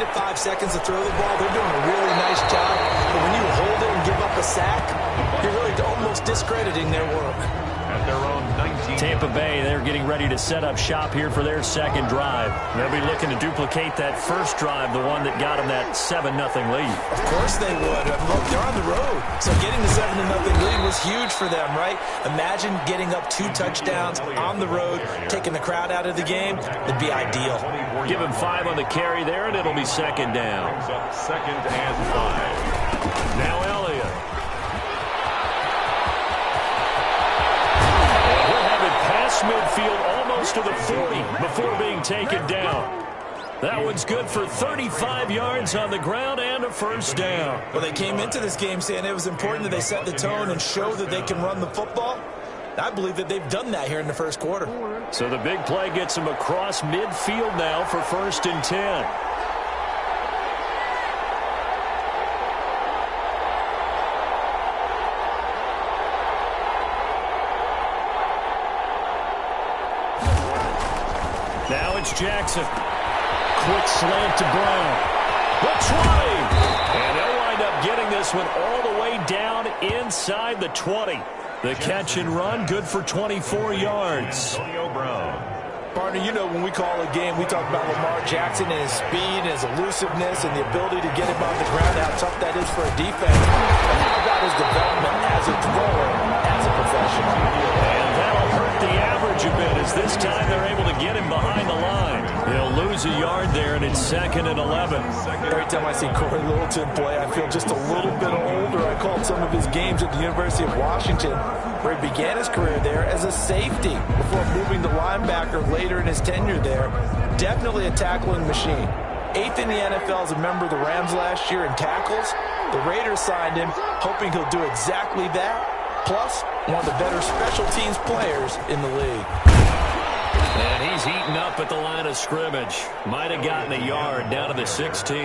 to 5 seconds to throw the ball. They're doing a really nice job. But when you hold it and give up a sack, you're really almost discrediting their work. At their own 19. Tampa Bay, they're getting ready to set up shop here for their second drive. They'll be looking to duplicate that first drive, the one that got them that 7-0 lead. Of course they would. Look, they're on the road. So getting the 7-0 lead was huge for them, right? Imagine getting up 2 touchdowns on the road, taking the crowd out of the game. It'd be ideal. Give him 5 on the carry there, and it'll be second down. Second and 5. Now Elliott. Past midfield almost to the 40 before being taken down. That one's good for 35 yards on the ground and a first down. Well, they came into this game saying it was important that they set the tone and show that they can run the football. I believe that they've done that here in the first quarter. So the big play gets them across midfield now for 1st and 10. Now it's Jackson. Quick slant to Brown. The 20. And they'll wind up getting this one all the way down inside the 20. The catch and run, good for 24 yards. Partner, you know when we call a game, we talk about Lamar Jackson and his speed and his elusiveness and the ability to get him on the ground, how tough that is for a defense. And how about his development as a thrower, as a professional. And that'll hurt the average a bit as this time they're able to get him behind the line. He'll lose a yard there, and it's 2nd and 11. Every time I see Corey Littleton play, I feel just a little bit older. I called some of his games at the University of Washington, where he began his career there as a safety before moving to linebacker later in his tenure there. Definitely a tackling machine. 8th in the NFL as a member of the Rams last year in tackles. The Raiders signed him, hoping he'll do exactly that. Plus, one of the better special teams players in the league. And he's heating up at the line of scrimmage. Might have gotten a yard down to the 16.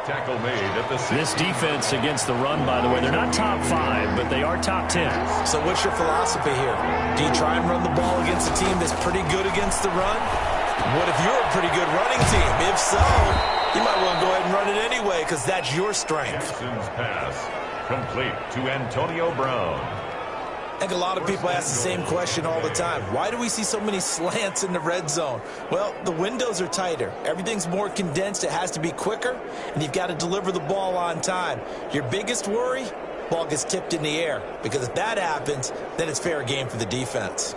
Tackle made at the 16. This defense against the run, by the way, they're not top 5, but they are top 10. So what's your philosophy here? Do you try and run the ball against a team that's pretty good against the run? What if you're a pretty good running team? If so, you might want to go ahead and run it anyway because that's your strength. Jackson's pass complete to Antonio Brown. I think a lot of people ask the same question all the time. Why do we see so many slants in the red zone? Well, the windows are tighter. Everything's more condensed. It has to be quicker, and you've got to deliver the ball on time. Your biggest worry? Ball gets tipped in the air, because if that happens, then it's fair game for the defense.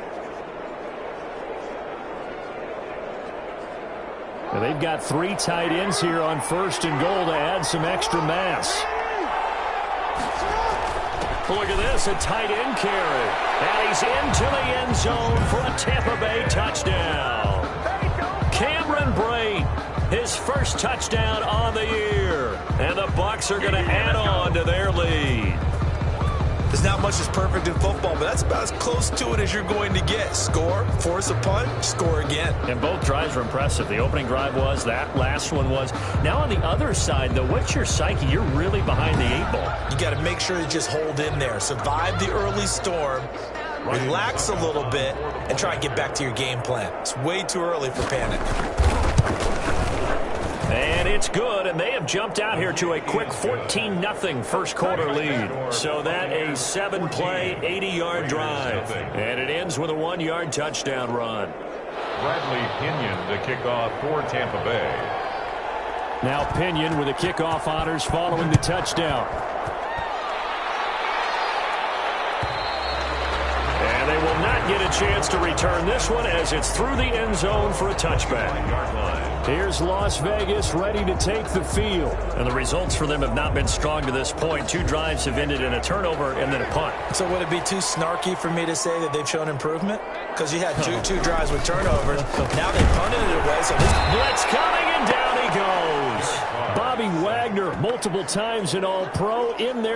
Well, they've got 3 tight ends here on 1st and goal to add some extra mass. Look at this, a tight end carry. And he's into the end zone for a Tampa Bay touchdown. Cameron Brate, his first touchdown on the year. And the Bucs are going to add on to their lead. There's not much that's perfect in football, but that's about as close to it as you're going to get. Score, force a punt, score again. And both drives were impressive. The opening drive was, that last one was. Now on the other side, though, what's your psyche? You're really behind the 8 ball. You got to make sure you just hold in there. Survive the early storm, relax a little bit, and try and get back to your game plan. It's way too early for panic. And it's good, and they have jumped out here to a quick 14-0 first quarter lead. So that a 7-play, 80-yard drive. And it ends with a 1-yard touchdown run. Bradley Pinion, the kickoff for Tampa Bay. Now Pinion with the kickoff honors following the touchdown. And they will not get a chance to return this one as it's through the end zone for a touchback. Here's Las Vegas ready to take the field. And the results for them have not been strong to this point. 2 drives have ended in a turnover and then a punt. So would it be too snarky for me to say that they've shown improvement? Because you had two drives with turnovers. Now they punted it away. So blitz coming, and down he goes. Bobby Wagner, multiple times an All-Pro in there.